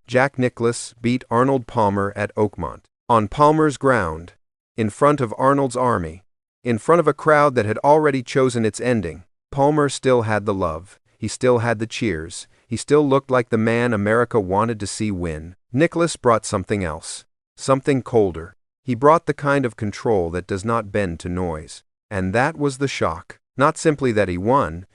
Jack Nicklaus beat Arnold Palmer at Oakmont. On Palmer's ground, in front of Arnold's army, in front of a crowd that had already chosen its ending, Palmer still had the love, he still had the cheers, he still looked like the man America wanted to see win. Nicklaus brought something else, something colder. He brought the kind of control that does not bend to noise. And that was the shock. Not simply that he won,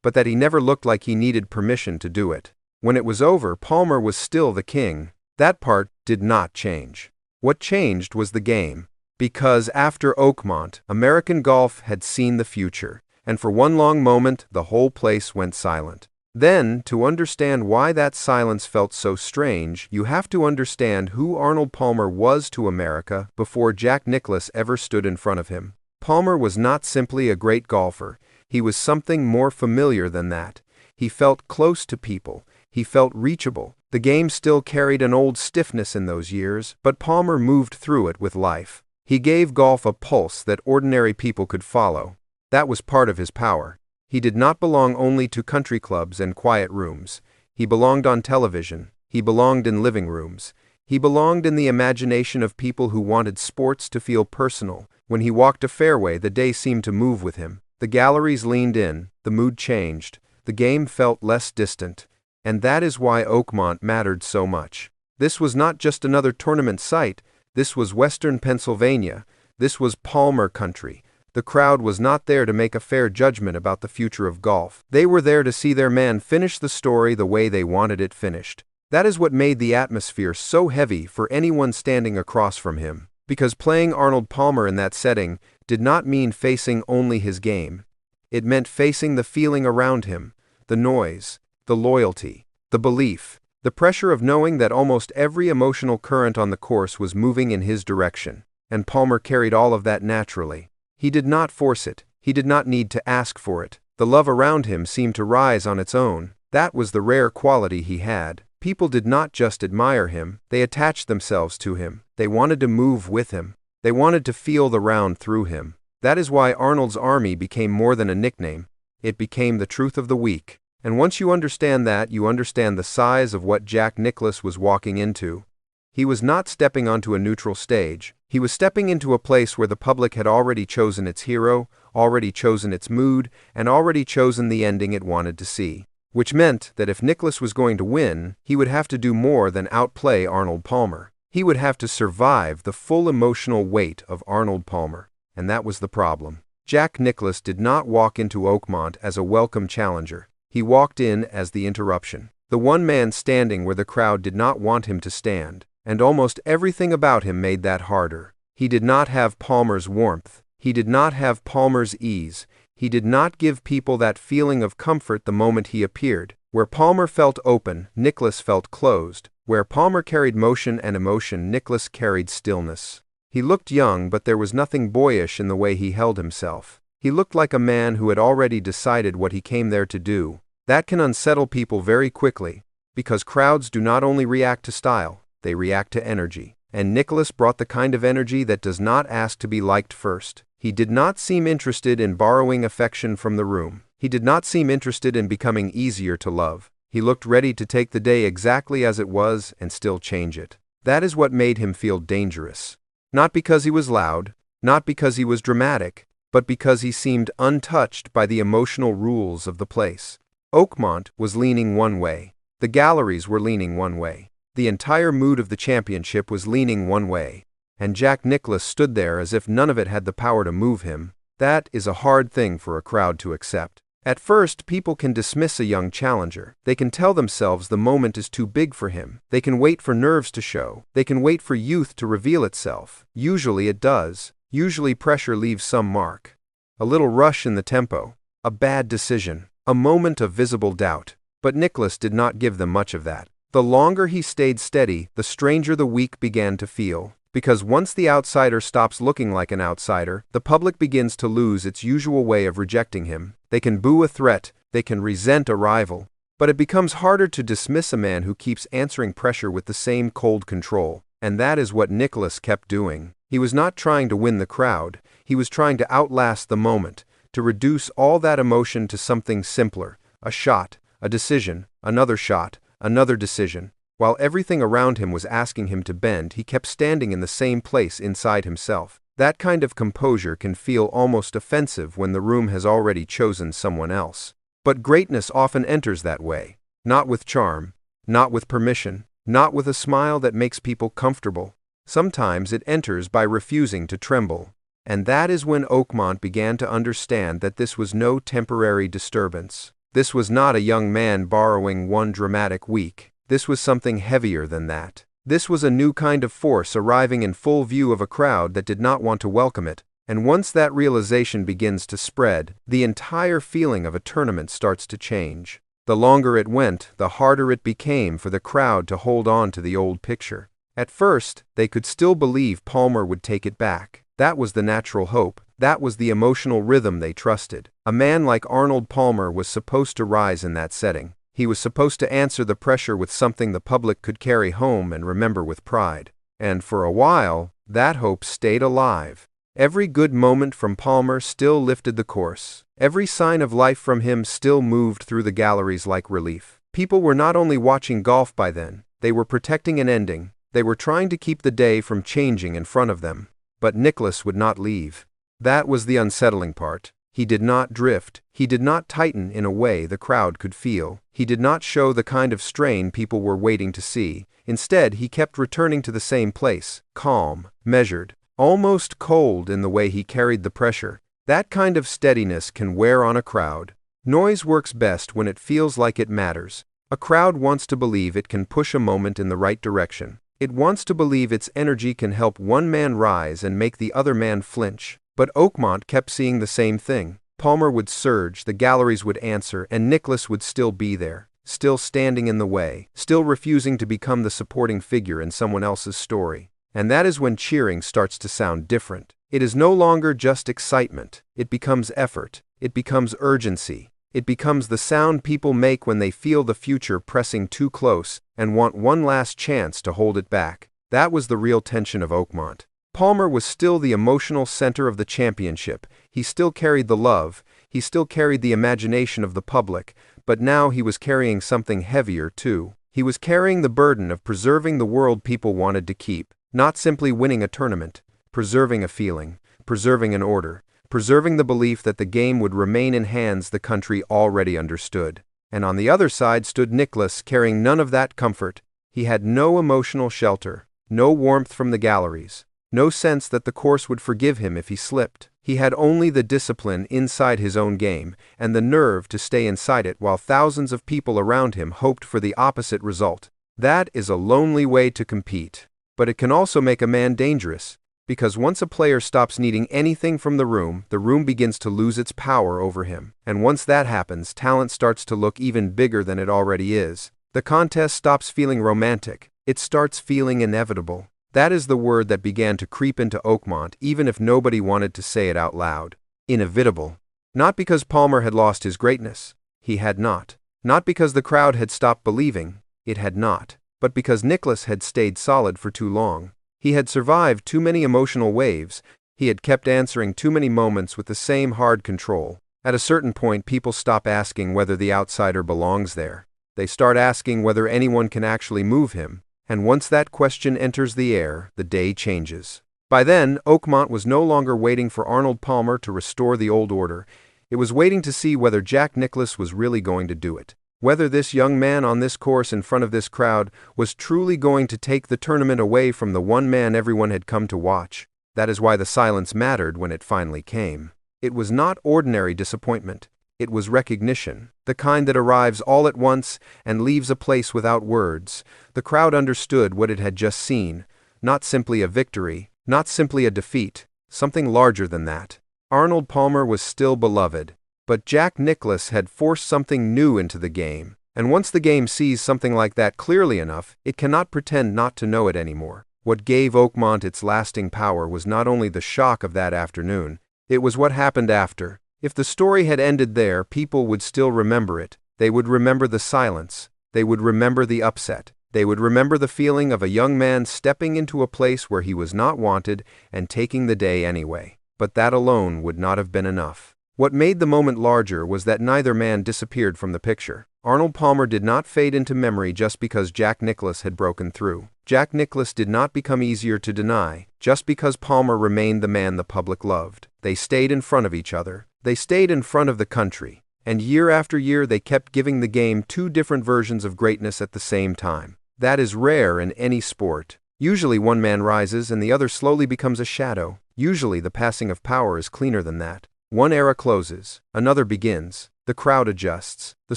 but that he never looked like he needed permission to do it. When it was over, Palmer was still the king. That part did not change. What changed was the game. Because after Oakmont, American golf had seen the future, and for one long moment the whole place went silent. Then, to understand why that silence felt so strange, you have to understand who Arnold Palmer was to America before Jack Nicklaus ever stood in front of him. Palmer was not simply a great golfer, he was something more familiar than that. He felt close to people, he felt reachable. The game still carried an old stiffness in those years, but Palmer moved through it with life. He gave golf a pulse that ordinary people could follow. That was part of his power. He did not belong only to country clubs and quiet rooms. He belonged on television. He belonged in living rooms. He belonged in the imagination of people who wanted sports to feel personal. When he walked a fairway, the day seemed to move with him. The galleries leaned in, the mood changed, the game felt less distant. And that is why Oakmont mattered so much. This was not just another tournament site. This was Western Pennsylvania. This was Palmer country. The crowd was not there to make a fair judgment about the future of golf. They were there to see their man finish the story the way they wanted it finished. That is what made the atmosphere so heavy for anyone standing across from him. Because playing Arnold Palmer in that setting did not mean facing only his game. It meant facing the feeling around him, the noise, the loyalty, the belief, the pressure of knowing that almost every emotional current on the course was moving in his direction. And Palmer carried all of that naturally. He did not force it. He did not need to ask for it. The love around him seemed to rise on its own. That was the rare quality he had. People did not just admire him, they attached themselves to him. They wanted to move with him. They wanted to feel the round through him. That is why Arnold's army became more than a nickname. It became the truth of the week. And once you understand that, you understand the size of what Jack Nicklaus was walking into. He was not stepping onto a neutral stage. He was stepping into a place where the public had already chosen its hero, already chosen its mood, and already chosen the ending it wanted to see. Which meant that if Nicklaus was going to win, he would have to do more than outplay Arnold Palmer. He would have to survive the full emotional weight of Arnold Palmer. And that was the problem. Jack Nicklaus did not walk into Oakmont as a welcome challenger. He walked in as the interruption. The one man standing where the crowd did not want him to stand. And almost everything about him made that harder. He did not have Palmer's warmth. He did not have Palmer's ease. He did not give people that feeling of comfort the moment he appeared. Where Palmer felt open, Nicklaus felt closed. Where Palmer carried motion and emotion, Nicklaus carried stillness. He looked young, but there was nothing boyish in the way he held himself. He looked like a man who had already decided what he came there to do. That can unsettle people very quickly, because crowds do not only react to style, they react to energy. And Nicklaus brought the kind of energy that does not ask to be liked first. He did not seem interested in borrowing affection from the room. He did not seem interested in becoming easier to love. He looked ready to take the day exactly as it was and still change it. That is what made him feel dangerous. Not because he was loud, not because he was dramatic, but because he seemed untouched by the emotional rules of the place. Oakmont was leaning one way. The galleries were leaning one way. The entire mood of the championship was leaning one way, and Jack Nicklaus stood there as if none of it had the power to move him. That is a hard thing for a crowd to accept. At first, people can dismiss a young challenger. They can tell themselves the moment is too big for him. They can wait for nerves to show. They can wait for youth to reveal itself. Usually it does. Usually pressure leaves some mark. A little rush in the tempo. A bad decision. A moment of visible doubt. But Nicklaus did not give them much of that. The longer he stayed steady, the stranger the week began to feel. Because once the outsider stops looking like an outsider, the public begins to lose its usual way of rejecting him. They can boo a threat, they can resent a rival. But it becomes harder to dismiss a man who keeps answering pressure with the same cold control. And that is what Nicklaus kept doing. He was not trying to win the crowd. He was trying to outlast the moment, to reduce all that emotion to something simpler. A shot, a decision, another shot, another decision. While everything around him was asking him to bend, he kept standing in the same place inside himself. That kind of composure can feel almost offensive when the room has already chosen someone else. But greatness often enters that way. Not with charm, not with permission, not with a smile that makes people comfortable. Sometimes it enters by refusing to tremble. And that is when Oakmont began to understand that this was no temporary disturbance. This was not a young man borrowing one dramatic week. This was something heavier than that. This was a new kind of force arriving in full view of a crowd that did not want to welcome it. And once that realization begins to spread, the entire feeling of a tournament starts to change. The longer it went, the harder it became for the crowd to hold on to the old picture. At first, they could still believe Palmer would take it back. That was the natural hope. That was the emotional rhythm they trusted. A man like Arnold Palmer was supposed to rise in that setting. He was supposed to answer the pressure with something the public could carry home and remember with pride. And for a while, that hope stayed alive. Every good moment from Palmer still lifted the course. Every sign of life from him still moved through the galleries like relief. People were not only watching golf by then, they were protecting an ending. They were trying to keep the day from changing in front of them. But Nicklaus would not leave. That was the unsettling part. He did not drift. He did not tighten in a way the crowd could feel. He did not show the kind of strain people were waiting to see. Instead, he kept returning to the same place, calm, measured, almost cold in the way he carried the pressure. That kind of steadiness can wear on a crowd. Noise works best when it feels like it matters. A crowd wants to believe it can push a moment in the right direction. It wants to believe its energy can help one man rise and make the other man flinch. But Oakmont kept seeing the same thing. Palmer would surge, the galleries would answer, and Nicklaus would still be there, still standing in the way, still refusing to become the supporting figure in someone else's story. And that is when cheering starts to sound different. It is no longer just excitement. It becomes effort. It becomes urgency. It becomes the sound people make when they feel the future pressing too close and want one last chance to hold it back. That was the real tension of Oakmont. Palmer was still the emotional center of the championship. He still carried the love. He still carried the imagination of the public. But now he was carrying something heavier too. He was carrying the burden of preserving the world people wanted to keep. Not simply winning a tournament. Preserving a feeling. Preserving an order. Preserving the belief that the game would remain in hands the country already understood. And on the other side stood Nicklaus, carrying none of that comfort. He had no emotional shelter, no warmth from the galleries, no sense that the course would forgive him if he slipped. He had only the discipline inside his own game, and the nerve to stay inside it while thousands of people around him hoped for the opposite result. That is a lonely way to compete. But it can also make a man dangerous. Because once a player stops needing anything from the room begins to lose its power over him. And once that happens, talent starts to look even bigger than it already is. The contest stops feeling romantic. It starts feeling inevitable. That is the word that began to creep into Oakmont, even if nobody wanted to say it out loud. Inevitable. Not because Palmer had lost his greatness. He had not. Not because the crowd had stopped believing. It had not. But because Nicklaus had stayed solid for too long. He had survived too many emotional waves. He had kept answering too many moments with the same hard control. At a certain point, people stop asking whether the outsider belongs there. They start asking whether anyone can actually move him. And once that question enters the air, the day changes. By then, Oakmont was no longer waiting for Arnold Palmer to restore the old order. It was waiting to see whether Jack Nicklaus was really going to do it. Whether this young man on this course in front of this crowd was truly going to take the tournament away from the one man everyone had come to watch. That is why the silence mattered when it finally came. It was not ordinary disappointment. It was recognition, the kind that arrives all at once and leaves a place without words. The crowd understood what it had just seen. Not simply a victory, not simply a defeat, something larger than that. Arnold Palmer was still beloved. But Jack Nicklaus had forced something new into the game, and once the game sees something like that clearly enough, it cannot pretend not to know it anymore. What gave Oakmont its lasting power was not only the shock of that afternoon, it was what happened after. If the story had ended there, people would still remember it. They would remember the silence. They would remember the upset. They would remember the feeling of a young man stepping into a place where he was not wanted and taking the day anyway. But that alone would not have been enough. What made the moment larger was that neither man disappeared from the picture. Arnold Palmer did not fade into memory just because Jack Nicklaus had broken through. Jack Nicklaus did not become easier to deny just because Palmer remained the man the public loved. They stayed in front of each other. They stayed in front of the country. And year after year they kept giving the game two different versions of greatness at the same time. That is rare in any sport. Usually one man rises and the other slowly becomes a shadow. Usually the passing of power is cleaner than that. One era closes, another begins. The crowd adjusts. The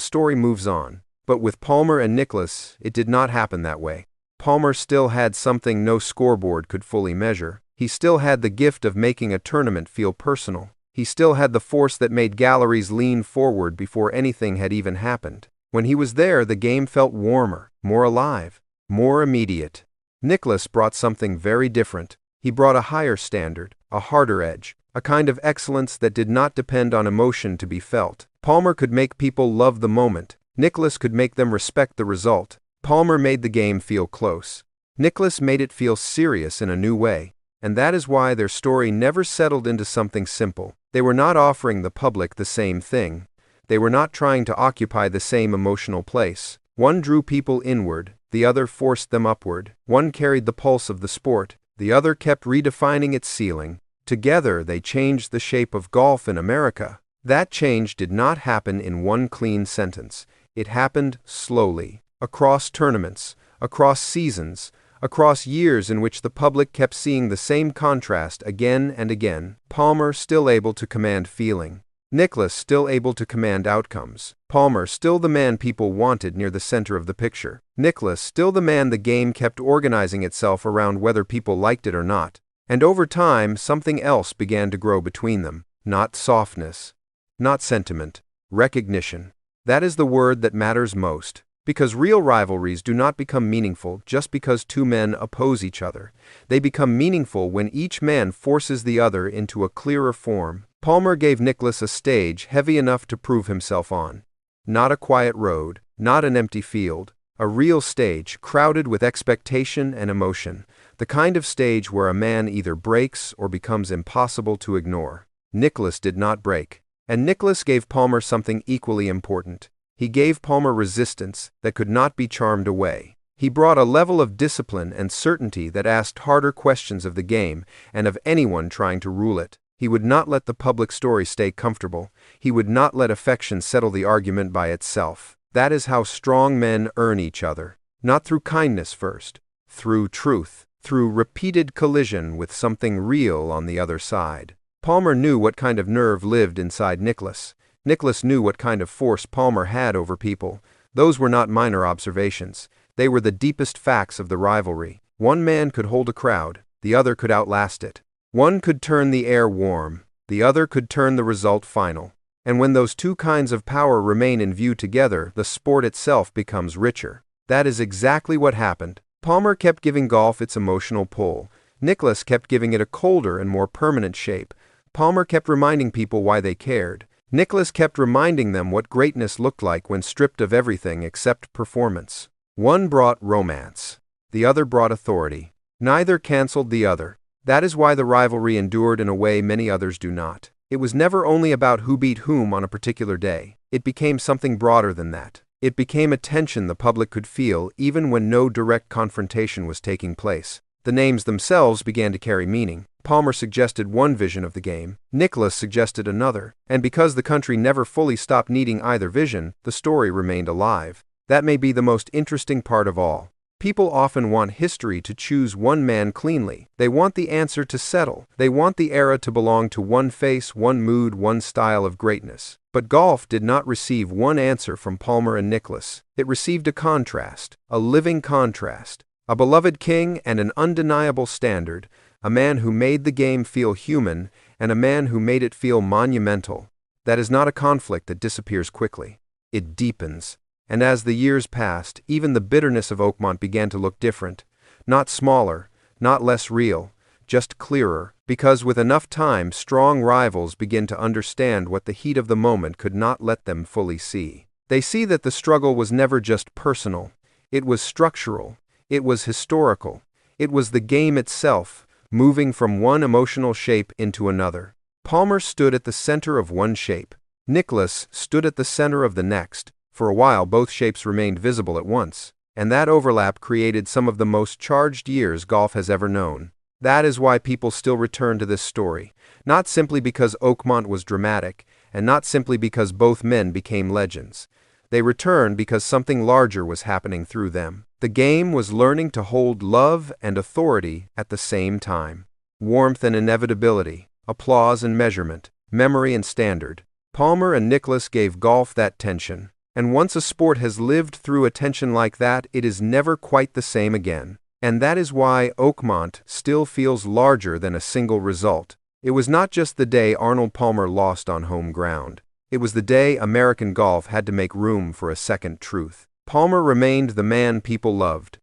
story moves on. But with Palmer and Nicklaus, it did not happen that way. Palmer still had something no scoreboard could fully measure. He still had the gift of making a tournament feel personal. He still had the force that made galleries lean forward before anything had even happened. When he was there, the game felt warmer, more alive, more immediate. Nicklaus brought something very different. He brought a higher standard, a harder edge, a kind of excellence that did not depend on emotion to be felt. Palmer could make people love the moment. Nicklaus could make them respect the result. Palmer made the game feel close. Nicklaus made it feel serious in a new way. And that is why their story never settled into something simple. They were not offering the public the same thing. They were not trying to occupy the same emotional place. One drew people inward, the other forced them upward. One carried the pulse of the sport, the other kept redefining its ceiling. Together they changed the shape of golf in America. That change did not happen in one clean sentence. It happened slowly, across tournaments, across seasons, across years in which the public kept seeing the same contrast again and again. Palmer still able to command feeling. Nicklaus still able to command outcomes. Palmer still the man people wanted near the center of the picture. Nicklaus still the man the game kept organizing itself around whether people liked it or not. And over time, something else began to grow between them. Not softness, not sentiment, recognition. That is the word that matters most. Because real rivalries do not become meaningful just because two men oppose each other. They become meaningful when each man forces the other into a clearer form. Palmer gave Nicklaus a stage heavy enough to prove himself on. Not a quiet road, not an empty field. A real stage crowded with expectation and emotion. The kind of stage where a man either breaks or becomes impossible to ignore. Nicklaus did not break. And Nicklaus gave Palmer something equally important. He gave Palmer resistance that could not be charmed away. He brought a level of discipline and certainty that asked harder questions of the game and of anyone trying to rule it. He would not let the public story stay comfortable. He would not let affection settle the argument by itself. That is how strong men earn each other. Not through kindness first, through truth, through repeated collision with something real on the other side. Palmer knew what kind of nerve lived inside Nicklaus. Nicklaus knew what kind of force Palmer had over people. Those were not minor observations. They were the deepest facts of the rivalry. One man could hold a crowd, the other could outlast it. One could turn the air warm, the other could turn the result final. And when those two kinds of power remain in view together, the sport itself becomes richer. That is exactly what happened. Palmer kept giving golf its emotional pull. Nicklaus kept giving it a colder and more permanent shape. Palmer kept reminding people why they cared. Nicklaus kept reminding them what greatness looked like when stripped of everything except performance. One brought romance. The other brought authority. Neither canceled the other. That is why the rivalry endured in a way many others do not. It was never only about who beat whom on a particular day. It became something broader than that. It became a tension the public could feel even when no direct confrontation was taking place. The names themselves began to carry meaning. Palmer suggested one vision of the game, Nicklaus suggested another, and because the country never fully stopped needing either vision, the story remained alive. That may be the most interesting part of all. People often want history to choose one man cleanly. They want the answer to settle. They want the era to belong to one face, one mood, one style of greatness. But golf did not receive one answer from Palmer and Nicklaus. It received a contrast, a living contrast, a beloved king and an undeniable standard, a man who made the game feel human and a man who made it feel monumental. That is not a conflict that disappears quickly. It deepens. And as the years passed, even the bitterness of Oakmont began to look different. Not smaller, not less real, just clearer, because with enough time, strong rivals begin to understand what the heat of the moment could not let them fully see. They see that the struggle was never just personal. It was structural. It was historical. It was the game itself, moving from one emotional shape into another. Palmer stood at the center of one shape. Nicklaus stood at the center of the next. For a while both shapes remained visible at once, and that overlap created some of the most charged years golf has ever known. That is why people still return to this story, not simply because Oakmont was dramatic, and not simply because both men became legends. They return because something larger was happening through them. The game was learning to hold love and authority at the same time. Warmth and inevitability, applause and measurement, memory and standard. Palmer and Nicklaus gave golf that tension. And once a sport has lived through a tension like that, it is never quite the same again. And that is why Oakmont still feels larger than a single result. It was not just the day Arnold Palmer lost on home ground. It was the day American golf had to make room for a second truth. Palmer remained the man people loved.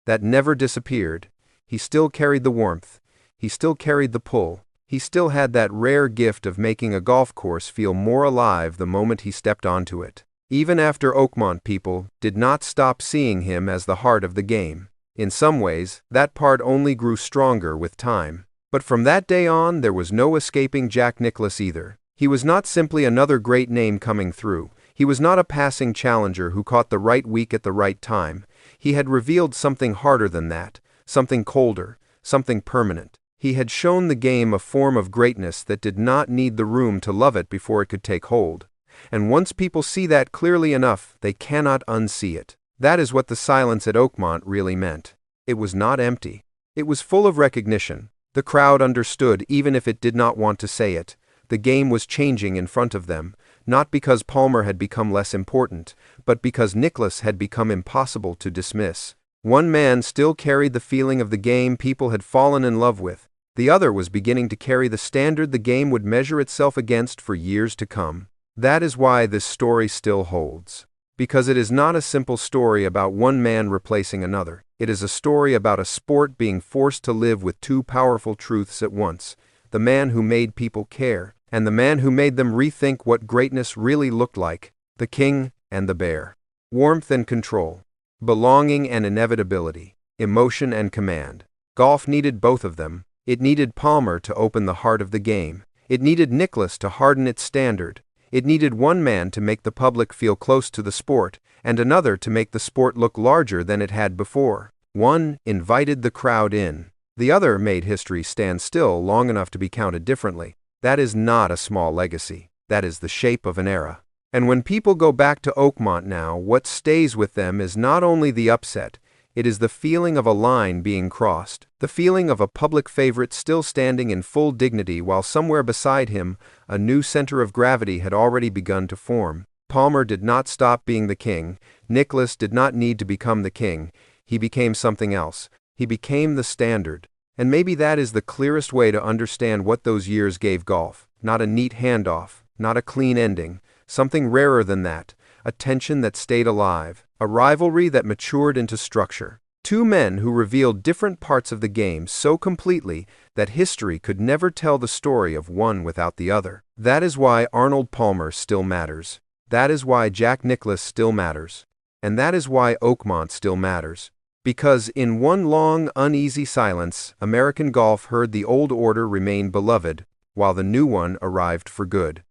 That never disappeared. He still carried the warmth. He still carried the pull. He still had that rare gift of making a golf course feel more alive the moment he stepped onto it. Even after Oakmont, people did not stop seeing him as the heart of the game. In some ways, that part only grew stronger with time. But from that day on, there was no escaping Jack Nicklaus either. He was not simply another great name coming through. He was not a passing challenger who caught the right week at the right time. He had revealed something harder than that, something colder, something permanent. He had shown the game a form of greatness that did not need the room to love it before it could take hold. And once people see that clearly enough, they cannot unsee it. That is what the silence at Oakmont really meant. It was not empty. It was full of recognition. The crowd understood, even if it did not want to say it. The game was changing in front of them, not because Palmer had become less important, but because Nicklaus had become impossible to dismiss. One man still carried the feeling of the game people had fallen in love with. The other was beginning to carry the standard the game would measure itself against for years to come. That is why this story still holds. Because it is not a simple story about one man replacing another. It is a story about a sport being forced to live with two powerful truths at once. The man who made people care, and the man who made them rethink what greatness really looked like. The king and the bear. Warmth and control. Belonging and inevitability. Emotion and command. Golf needed both of them. It needed Palmer to open the heart of the game. It needed Nicklaus to harden its standard. It needed one man to make the public feel close to the sport, and another to make the sport look larger than it had before. One invited the crowd in. The other made history stand still long enough to be counted differently. That is not a small legacy. That is the shape of an era. And when people go back to Oakmont now, what stays with them is not only the upset, it is the feeling of a line being crossed, the feeling of a public favorite still standing in full dignity while somewhere beside him, a new center of gravity had already begun to form. Palmer did not stop being the king. Nicklaus did not need to become the king. He became something else. He became the standard. And maybe that is the clearest way to understand what those years gave golf. Not a neat handoff, not a clean ending, something rarer than that, a tension that stayed alive, a rivalry that matured into structure. Two men who revealed different parts of the game so completely that history could never tell the story of one without the other. That is why Arnold Palmer still matters. That is why Jack Nicklaus still matters. And that is why Oakmont still matters. Because in one long, uneasy silence, American golf heard the old order remain beloved, while the new one arrived for good.